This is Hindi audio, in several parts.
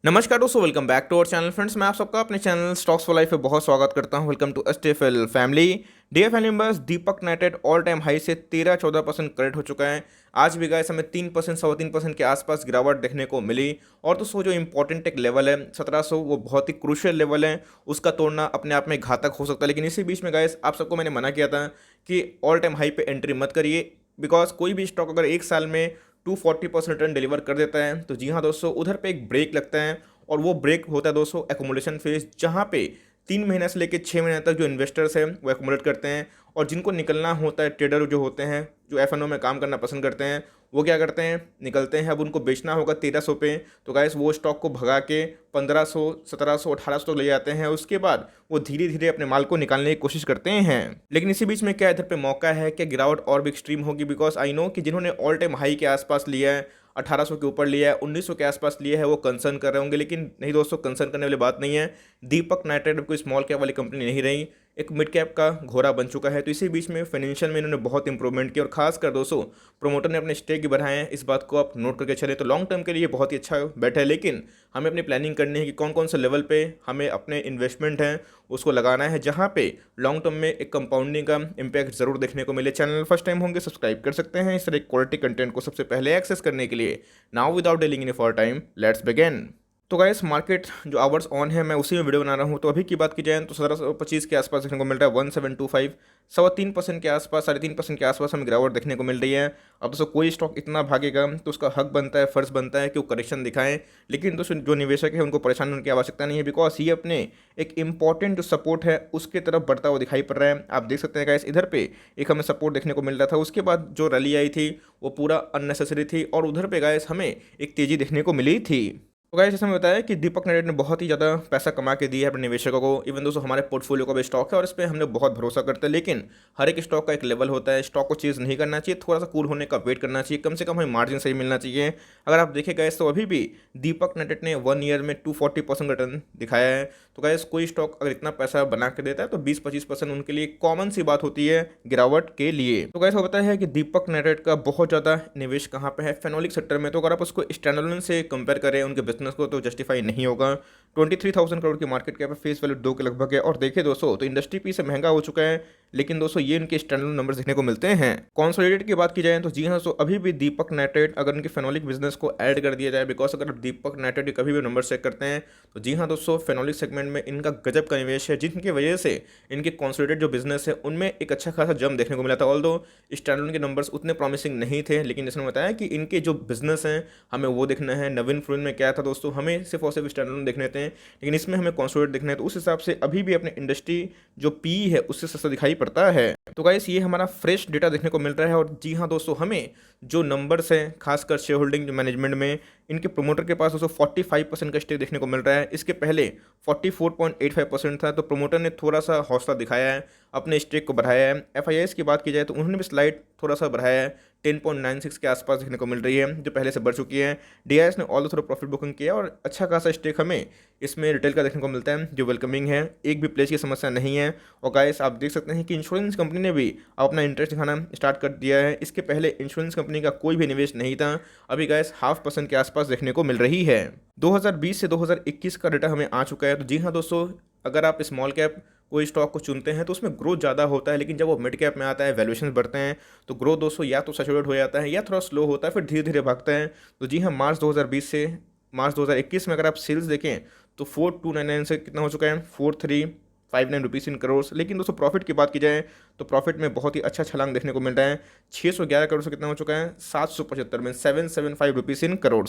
नमस्कार दोस्तों, welcome back to our channel friends. मैं आप सबका अपने चैनल स्टॉक्स फॉर लाइफ में बहुत स्वागत करता हूं। Welcome to STFL family. Dear family members, Deepak nitrate all time high से 13-14% करेक्ट हो चुका है। आज भी गाइस हमें 3% 3.25% के आसपास गिरावट देखने को मिली। और दोस्तों जो इंपॉर्टेंट एक लेवल है 1700, वो बहुत ही क्रूशियल लेवल है। उसका तोड़ना अपने आप में घातक हो सकता है। लेकिन इसी बीच में गाइस आप सबको मैंने मना किया था कि ऑल टाइम हाई पे एंट्री मत करिए, बिकॉज कोई भी स्टॉक अगर एक साल में 240% रिटर्न डिलीवर कर देता है तो जी हाँ दोस्तों, उधर पे एक ब्रेक लगता है। और वो ब्रेक होता है दोस्तों एकोमोडेशन फेज, जहाँ पे 3 महीने से लेकर 6 महीने तक जो इन्वेस्टर्स हैं वो एकोमोडेट करते हैं। और जिनको निकलना होता है, ट्रेडर जो होते हैं, जो एफ में काम करना पसंद करते हैं, वो क्या करते हैं, निकलते हैं। अब उनको बेचना होगा 1300 पे, तो गाइस वो स्टॉक को भगा के 1500, 1700, 1800 तक ले जाते हैं। उसके बाद वो धीरे धीरे अपने माल को निकालने की कोशिश करते हैं। लेकिन इसी बीच में क्या इधर पे मौका है कि गिरावट और भी एक्सट्रीम होगी, बिकॉज आई नो कि जिन्होंने ऑल टाइम हाई के आसपास लिया है, 1800 के ऊपर लिया है, 1900 के आसपास लिया है, वो कंसर्न कर रहे होंगे। लेकिन नहीं दोस्तों, कंसर्न करने वाली बात नहीं है। दीपक नाइट्रेट कोई स्मॉल कैप वाली कंपनी नहीं रही, एक मिड कैप का घोड़ा बन चुका है। तो इसी बीच में फाइनेंशियल में इन्होंने बहुत इंप्रूवमेंट किया। और खासकर दोस्तों प्रोमोटर ने अपने स्टेक बढ़ाए हैं, इस बात को आप नोट करके चले तो लॉन्ग टर्म के लिए बहुत ही अच्छा बेट है। लेकिन हमें अपनी प्लानिंग करनी है कि कौन कौन से लेवल पे हमें अपने इन्वेस्टमेंट हैं उसको लगाना है, जहाँ पे लॉन्ग टर्म में एक कंपाउंडिंग का इम्पैक्ट जरूर देखने को मिले। चैनल फर्स्ट टाइम होंगे, सब्सक्राइब कर सकते हैं इस तरह क्वालिटी कंटेंट को सबसे पहले एक्सेस करने के लिए। Now without delaying any for time, let's begin. तो गाइस मार्केट जो आवर्स ऑन है, मैं उसी में वीडियो बना रहा हूँ। तो अभी की बात की जाए तो 1725 के आसपास देखने को मिल रहा है, 1725, 3.25% के आसपास, 3.5% के आसपास हमें गिरावट देखने को मिल रही है। अब दोस्तों कोई स्टॉक इतना भागेगा तो उसका हक बनता है, फर्ज बनता है कि वो करेक्शन दिखाएं। लेकिन दोस्तों जो निवेशक है उनको परेशान होने की आवश्यकता नहीं है, बिकॉज ये अपने एक इंपॉर्टेंट जो सपोर्ट है उसके तरफ बढ़ता हुआ दिखाई पड़ रहा है। आप देख सकते हैं गाइस, इधर पे एक हमें सपोर्ट देखने को मिल रहा था, उसके बाद जो रैली आई थी वो पूरा अननेसेसरी थी। और उधर पे गाइस हमें एक तेजी देखने को मिली थी। तो गाइस जैसे हमें बताया कि दीपक नाइट्रेट ने बहुत ही ज़्यादा पैसा कमा के दिया है अपने निवेशकों को। इवन दोस्तों हमारे पोर्टफोलियो का भी स्टॉक है और इस पर हम लोग बहुत भरोसा करते हैं। लेकिन हर एक स्टॉक का एक लेवल होता है, स्टॉक को चीज़ नहीं करना चाहिए, थोड़ा सा कूल होने का वेट करना चाहिए, कम से कम हमें मार्जिन सही मिलना चाहिए। अगर आप देखें गाइस तो अभी भी दीपक नाइट्रेट ने 1 ईयर में 240% रिटर्न दिखाया है। तो गाइस कोई स्टॉक अगर इतना पैसा बना के देता है तो 20-25% उनके लिए कॉमन सी बात होती है गिरावट के लिए। तो गाइस वो पता है कि दीपक नाइट्रेट का बहुत ज़्यादा निवेश कहाँ पे है, फेनोलिक सेक्टर में। तो अगर आप उसको स्टैंडअलोन से कंपेयर करें उनके बिजनेस को तो जस्टिफाई नहीं होगा। 23,000 करोड़ की मार्केट कैप है, फेस वैल्यू 2 के लगभग है। और देखें दोस्तों तो इंडस्ट्री पी से महंगा हो चुका है, लेकिन दोस्तों ये इनके स्टैंडअलोन नंबर्स देखने को मिलते हैं। कंसोलिडेटेड की बात की जाए तो जी हाँ दोस्तों, अभी भी दीपक नाइट्रेट अगर उनके फेनोलिक बिजनेस को ऐड कर दिया जाए, बिकॉज अगर दीपक नाइट्रेट के कभी भी नंबर चेक करते हैं तो जी हाँ दोस्तों फेनोलिक सेगमेंट में इनका गजब का निवेश है, जिनकी वजह से इनके कंसोलिडेटेड जो बिजनेस है उनमें एक अच्छा खासा जंप देखने को मिला था। ऑल्दो स्टैंडअलोन के नंबर्स उतने प्रॉमिसिंग नहीं थे, लेकिन जैसे बताया कि इनके जो बिजनेस हैं हमें वो देखना है। नवीन फ्लोइन में क्या था दोस्तों, हमें सिर्फ और सिर्फ स्टैंडअलोन देखने थे, लेकिन इसमें हमें कंसोलिडेट देखना है। तो उस हिसाब से अभी भी अपने इंडस्ट्री जो पी है उससे सस्ता दिखाई पड़ता है। तो गाइस ये हमारा फ्रेश डेटा देखने को मिल रहा है। और जी हाँ दोस्तों, हमें जो नंबर्स हैं खासकर शेयर होल्डिंग मैनेजमेंट में, इनके प्रोमोटर के पास दोस्तों 45% का स्टेक देखने को मिल रहा है। इसके पहले 44.85% था। तो प्रोमोटर ने थोड़ा सा हौसला दिखाया है, अपने स्टेक को बढ़ाया है। एफआईआईएस की बात की जाए तो उन्होंने भी स्लाइड थोड़ा सा बढ़ाया है, 10.96 के आसपास देखने को मिल रही है, जो पहले से बढ़ चुकी है। डीआईएस ने ऑल थोड़ा प्रॉफिट बुकिंग किया और अच्छा खासा स्टेक हमें इसमें रिटेल का देखने को मिलता है, जो वेलकमिंग है। एक भी प्लेस की समस्या नहीं है। और गाइस आप देख सकते हैं कि इंश्योरेंस कंपनी ने भी अपना इंटरेस्ट दिखाना स्टार्ट कर दिया है। इसके पहले इंश्योरेंस कंपनी का कोई भी निवेश नहीं था, अभी गाइस 0.5% के आसपास देखने को मिल रही है। 2020 से 2021 का डेटा हमें आ चुका है। तो जी हाँ दोस्तों, अगर आप स्मॉल कैप कोई स्टॉक को चुनते हैं तो उसमें ग्रोथ ज़्यादा होता है, लेकिन जब वो मिड कैप में आता है, वैल्यूएशन बढ़ते हैं, तो ग्रोथ दोस्तों या तो सैचुरेट हो जाता है या थोड़ा स्लो होता है, फिर धीरे धीरे भागता है। तो जी हाँ, मार्च 2020 से मार्च 2021 में अगर आप सेल्स देखें तो 4299 से कितना हो चुका है, 4359 रुपीज़ इन करोड़। लेकिन दोस्तों प्रॉफिट की बात की जाए तो प्रॉफिट में बहुत ही अच्छा छलांग देखने को मिल रहा है, 611 करोड़ से कितना हो चुका है, 775 में 775 रुपीज़ इन करोड़।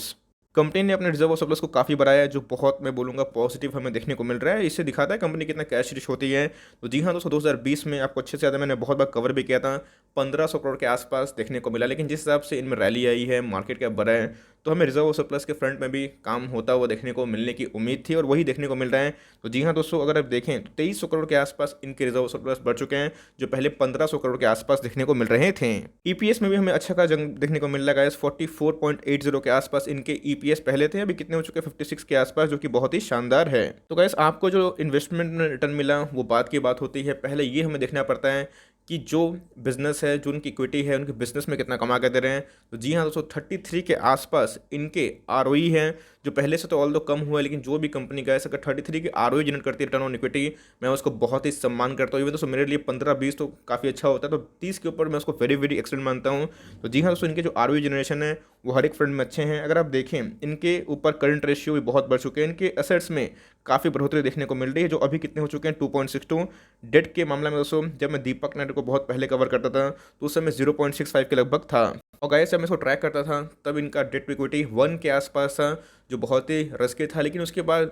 कंपनी ने अपने रिजर्व और सरप्लस को काफ़ी बढ़ाया है, जो बहुत मैं बोलूँगा पॉजिटिव हमें देखने को मिल रहा है। इससे दिखाता है कंपनी कितना कैश रिच होती है। तो जी हाँ दोस्तों, 2020 में आपको अच्छे से ज़्यादा मैंने बहुत बार कवर भी किया था, 1500 करोड़ के आसपास देखने को मिला। लेकिन जिस हिसाब से इनमें रैली आई है, मार्केट कैप बढ़ा है, तो हमें रिजर्व और सरप्लस के फ्रंट में भी काम होता हुआ देखने को मिलने की उम्मीद थी, और वही देखने को मिल रहा है। तो जी हाँ दोस्तों, अगर आप देखें तो 2300 करोड़ के आसपास इनके रिजर्व और सरप्लस बढ़ चुके हैं, जो पहले 1500 करोड़ के आसपास देखने को मिल रहे थे। ईपीएस में भी हमें अच्छा का जंग देखने को मिल रहा है, 44.80 के आसपास इनके ईपीएस पहले थे, अभी कितने हो चुके हैं, 56 के आसपास, जो कि बहुत ही शानदार है। तो गाइस आपको जो इन्वेस्टमेंट में रिटर्न मिला वो बात की बात होती है, पहले ये हमें देखना पड़ता है कि जो बिजनेस है, जो उनकी इक्विटी है, उनके बिजनेस में कितना कमा कर दे रहे हैं। तो जी हाँ दोस्तों, 33 के आसपास इनके आरओई है, जो पहले से तो ऑल दो कम हुआ है, लेकिन जो भी कंपनी गाइस अगर 33 की आरओई जनरेट करती है, रिटर्न ऑन इक्विटी, मैं उसको बहुत ही सम्मान करता हूँ। इवन दोस्तों मेरे लिए 15-20 तो काफ़ी अच्छा होता है, तो 30 के ऊपर मैं उसको वेरी वेरी एक्सलेंट मानता हूँ। तो जी हाँ दोस्तों, इनके जो आरओई जनरेशन है वो हर एक फ्रंट में अच्छे हैं। अगर आप देखें इनके ऊपर करंट रेशियो भी बहुत बढ़ चुके हैं, इनके एसेट्स में काफ़ी बढ़ोतरी देखने को मिल रही है, जो अभी कितने हो चुके हैं 2.62। डेट के मामले में दोस्तों जब मैं दीपक नाइट को बहुत पहले कवर करता था तो उस समय 0.65 के लगभग था, और गाइस जब मैं इसको ट्रैक करता था तब इनका डेट टू इक्विटी 1 के आसपास था, जो बहुत ही रिस्की था। लेकिन उसके बाद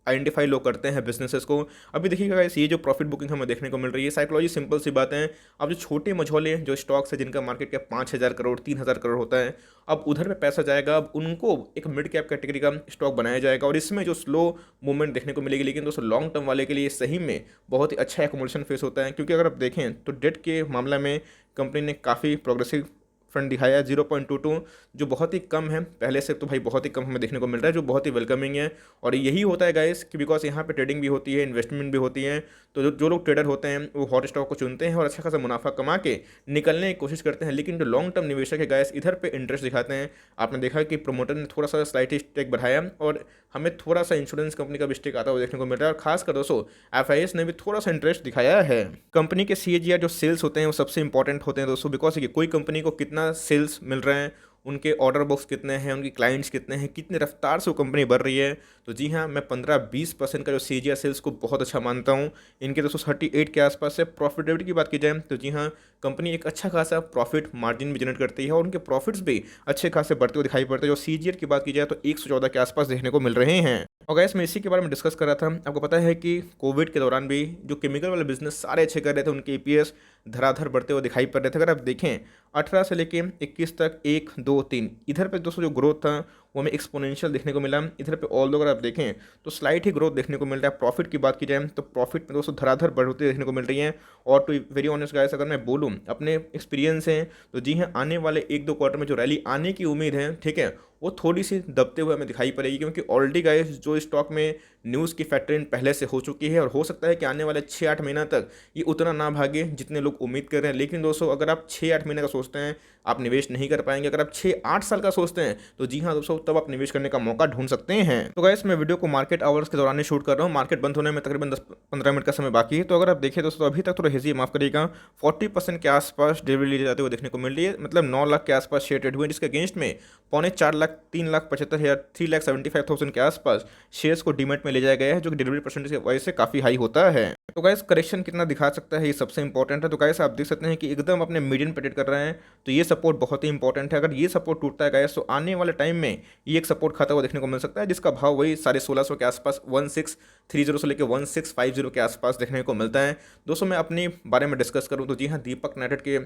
आइडेंटिफाई लोग करते हैं बिजनेसेस को। अभी देखिएगा गाइस, ये जो प्रॉफिट बुकिंग हमें देखने को मिल रही है, साइकोलॉजी सिंपल सी बात है। अब जो छोटे मझोले जो स्टॉक्स है जिनका मार्केट कैप 5,000 करोड़ 3,000 करोड़ होता है, अब उधर में पैसा जाएगा, अब उनको एक मिड कैप कैटेगरी का स्टॉक बनाया जाएगा और इसमें जो स्लो मूवमेंट देखने को मिलेगी। लेकिन दोस्तों लॉन्ग टर्म वाले के लिए सही में बहुत ही अच्छा एकोमोडेशन फेस होता है, क्योंकि अगर आप देखें तो डेट के मामले में कंपनी ने काफ़ी प्रोग्रेसिव फ्रंट दिखाया है 0.22, जो बहुत ही कम है। पहले से तो भाई बहुत ही कम हमें देखने को मिल रहा है, जो बहुत ही वेलकमिंग है। और यही होता है गाइस कि बिकॉज यहाँ पे ट्रेडिंग भी होती है, इन्वेस्टमेंट भी होती है, तो जो लोग ट्रेडर होते हैं वो हॉट स्टॉक को चुनते हैं और अच्छा खासा मुनाफा कमा के निकलने की कोशिश करते हैं। लेकिन जो लॉन्ग टर्म निवेशक है गाइस, इधर पे इंटरेस्ट दिखाते हैं। आपने देखा कि प्रमोटर ने थोड़ा सा स्लाइट स्टेक बढ़ाया और हमें थोड़ा सा इंश्योरेंस कंपनी का भी स्टेक आता हुआ देखने को मिल रहा है, और खासकर दोस्तों एफआईएस ने भी थोड़ा सा इंटरेस्ट दिखाया है। कंपनी के सीएजीआर जो सेल्स होते हैं वो सबसे इंपॉर्टेंट होते हैं दोस्तों, बिकॉज कोई कंपनी को कितना सेल्स मिल रहे हैं, उनके ऑर्डर बुक्स कितने हैं, उनकी क्लाइंट्स कितने हैं, कितनी रफ्तार से वो कंपनी बढ़ रही है। तो जी हाँ, मैं 15-20% का जो सीजीआर सेल्स को बहुत अच्छा मानता हूँ। इनके 238 के आसपास से प्रॉफिटेबिलिटी की बात की जाए तो जी हाँ, कंपनी एक अच्छा खासा प्रॉफिट मार्जिन भी जनरेट करती है और उनके प्रॉफिट्स भी अच्छे खासे बढ़ते हुए दिखाई पड़ते हैं। जो सीजीआर की बात की जाए तो 114 के आसपास देखने को मिल रहे हैं। और गैस मैं इसी के बारे में डिस्कस कर रहा था। आपको पता है कि कोविड के दौरान भी जो केमिकल वाले बिजनेस सारे अच्छे कर रहे थे, उनके ईपीएस धराधर बढ़ते हुए दिखाई पड़ रहे थे। अगर आप देखें 18 से लेके 21 तक 1, 2, 3 इधर पे दोस्तों जो ग्रोथ था वो हमें एक्सपोनेंशियल देखने को मिला। इधर पे ऑल अगर आप देखें तो स्लाइट ही ग्रोथ देखने को मिल रहा है। प्रॉफिट की बात की जाए तो प्रॉफिट में दोस्तों धराधर बढ़ोतरी देखने को मिल रही है। और टू वेरी ऑनेस्ट गाइस, अगर मैं बोलूँ अपने एक्सपीरियंस है तो जी हाँ, आने वाले 1-2 क्वार्टर में जो रैली आने की उम्मीद है, ठीक है, वो थोड़ी सी दबते हुए हमें दिखाई पड़ेगी, क्योंकि ऑलरेडी गाइस जो स्टॉक में न्यूज़ की फैक्टरिंग पहले से हो चुकी है और हो सकता है कि आने वाले 6-8 महीना तक ये उतना ना भागे जितने लोग उम्मीद कर रहे हैं। लेकिन दोस्तों अगर आप 6-8 महीने का सोचते हैं आप निवेश नहीं कर पाएंगे। अगर आप 6-8 साल का सोचते हैं तो जी हाँ दोस्तों, तब आप निवेश करने का मौका ढूंढ सकते हैं। तो गाइस मैं वीडियो को मार्केट आवर्स के दौरान ही शूट कर रहा हूँ। मार्केट बंद होने में तकरीबन 10-15 मिनट का समय बाकी है। तो अगर आप देखें दोस्तों अभी तक थोड़ा हेजी माफ करिएगा, 40% के आसपास डिलीवरी ले जाते हुए देखने को मिल रही है। मतलब 9 लाख के आसपास शेयर ट्रेड हुए, जिसके अगेंस्ट में 4.25 लाख 3,75,000 3,75,000 के आसपास शेयर्स को डीमेट में ले जाया गया है, जो कि डिलीवरी परसेंटेज की वजह से काफ़ी हाई होता है। तो गाइस करेक्शन कितना दिखा सकता है ये सबसे इंपॉर्टेंट है। तो गाइस आप देख सकते हैं कि एकदम अपने मीडियन पे ट्रेड कर रहे हैं, तो ये सपोर्ट बहुत ही इंपॉर्टेंट है। अगर ये सपोर्ट टूटता है गाइस तो आने वाले टाइम में ये एक सपोर्ट खाता हुआ देखने को मिल सकता है, जिसका भाव वही 1650 के आसपास 1630 से लेकर 1650 के आसपास देखने को मिलता है। दोस्तों मैं अपने बारे में डिस्कस करूँ तो जी हाँ, दीपक नाइट्रेट के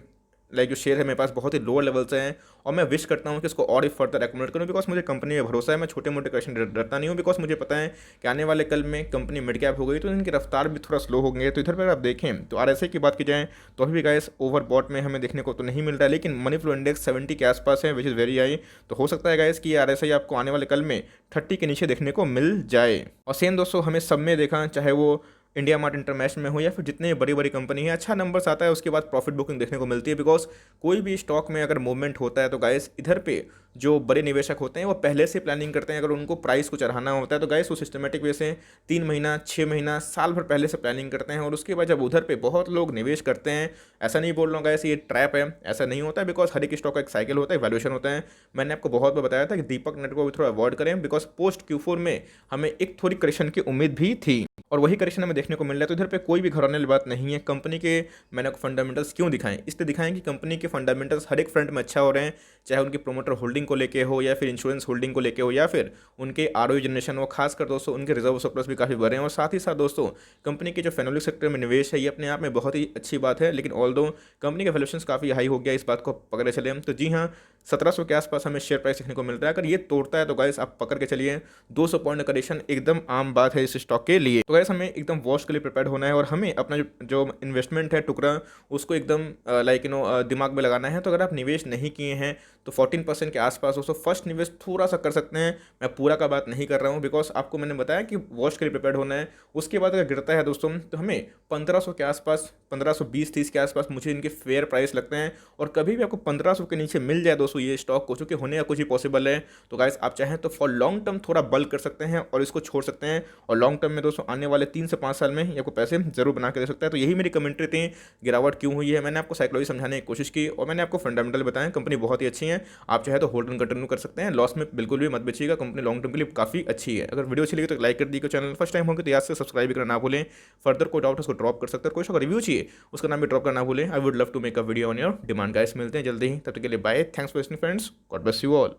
लाइक जो शेयर है मेरे पास बहुत ही लोअर लेवल से हैं, और मैं विश करता हूँ कि इसको और ही फर्दर एक्यूमुलेट करूँ, बिकॉज मुझे कंपनी में भरोसा है। मैं छोटे मोटे करेक्शन डरता नहीं हूँ, बिकॉज मुझे पता है कि आने वाले कल में कंपनी मिड कैप हो गई तो इनकी रफ्तार भी थोड़ा स्लो हो गई है। तो इधर पर आप देखें तो आरएसआई की बात की जाए तो अभी भी गाइस ओवरबॉट में हमें देखने को तो नहीं मिल रहा है, लेकिन मनी फ्लो इंडेक्स 70 के आसपास है, विच इज़ वेरी हाई। तो हो सकता है गाइस कि आरएसआई आपको आने वाले कल में 30 के नीचे देखने को मिल जाए। और सेम दोस्तों हमें सब में देखा, चाहे वो इंडिया मार्ट इंटरनेशनल में हो या फिर जितने बड़ी बड़ी कंपनी है, अच्छा नंबर्स आता है, उसके बाद प्रॉफिट बुकिंग देखने को मिलती है। बिकॉज कोई भी स्टॉक में अगर मूवमेंट होता है तो गाइस इधर पे जो बड़े निवेशक होते हैं वो पहले से प्लानिंग करते हैं। अगर उनको प्राइस को चढ़ाना होता है तो गाइस वो सिस्टमेटिक वे से 3 महीना 6 महीना साल भर पहले से प्लानिंग करते हैं, और उसके बाद जब उधर पे बहुत लोग निवेश करते हैं, ऐसा नहीं बोल रहा हूँ गाइस ये ट्रैप है, ऐसा नहीं होता है। बिकॉज हर एक स्टॉक का एक साइकिल होता है, वैल्यूएशन होता है। मैंने आपको बहुत बार बताया था कि दीपक नेट को भी थोड़ा अवॉइड करें, बिकॉज पोस्ट Q4 में हमें एक थोड़ी करेक्शन की उम्मीद भी थी, और वही करेक्शन हमें देखने को मिल रहा है। तो इधर पे कोई भी घबराने वाली बात नहीं है। कंपनी के मैंने आपको फंडामेंटल्स क्यों दिखाएं, इसलिए दिखाएं कि कंपनी के फंडामेंटल्स हर एक फ्रंट में अच्छा हो रहे हैं, चाहे उनकी प्रोमोटर होल्डिंग को लेके हो या फिर इंश्योरेंस होल्डिंग को लेके हो या फिर उनके आरओई जनरेशन हो। खासकर दोस्तों उनके रिजर्व सरप्लस भी काफ़ी बढ़े हैं, और साथ ही साथ दोस्तों कंपनी के जो फेनोलिक सेक्टर में निवेश है ये अपने आप में बहुत ही अच्छी बात है। लेकिन ऑल्दो कंपनी का वैल्यूएशन काफ़ी हाई हो गया, इस बात को पकड़े चले हम तो जी हाँ 1700 के आसपास हमें शेयर प्राइस देखने को मिल रहा है। अगर ये तोड़ता है तो गाइस आप पकड़ के चलिए, 200 पॉइंट करेक्शन एकदम आम बात है इस स्टॉक के लिए। तो गाइस हमें एकदम वॉश के लिए प्रिपेयर होना है, और हमें अपना जो इन्वेस्टमेंट है टुकड़ा उसको एकदम दिमाग में लगाना है। तो अगर आप निवेश नहीं किए हैं तो 14% के आसपास दोस्तों फर्स्ट निवेश थोड़ा सा कर सकते हैं। मैं पूरा का बात नहीं कर रहा हूँ, बिकॉज आपको मैंने बताया कि वॉश के लिए प्रिपेयर होना है। उसके बाद अगर गिरता है दोस्तों तो हमें 1500 के आसपास 1520-30 के आसपास मुझे इनके फेयर प्राइस लगते हैं, और कभी भी आपको 1500 के नीचे मिल जाए दोस्तों दोस्तों ये स्टॉक कुछ के होने का कुछ ही पॉसिबल है। तो गाइस आप चाहें तो फॉर लॉन्ग टर्म थोड़ा बल्क कर सकते हैं और इसको छोड़ सकते हैं, और लॉन्ग टर्म में दोस्तों आने वाले 3 से 5 साल में ये आपको पैसे जरूर बना के दे सकता है। तो यही मेरी कमेंट्री थी, गिरावट क्यों हुई है। मैंने आपको साइकोलॉजी समझाने की कोशिश की और मैंने आपको फंडामेंटल बताया। कंपनी बहुत ही अच्छी है, आप चाहे तो होल्ड एंड कंटिन्यू कर सकते हैं, लॉस में बिल्कुल भी मत बेचिएगा, कंपनी लॉन्ग टर्म के लिए काफ़ी अच्छी है। अगर वीडियो अच्छी लगी तो लाइक कर दीजिए, चैनल फर्स्ट टाइम होंगे तो याद से सब्सक्राइब करना ना भूलें। फर्दर कोई डाउट उसको ड्रॉप कर सकते हैं, कोई सा रिव्यू चाहिए उसका नाम भी ड्रॉप करना भूलें। I would love to make a video on your demand. Guys मिलते हैं जल्दी ही, तब तक के लिए bye, thanks for listening friends, God bless you all.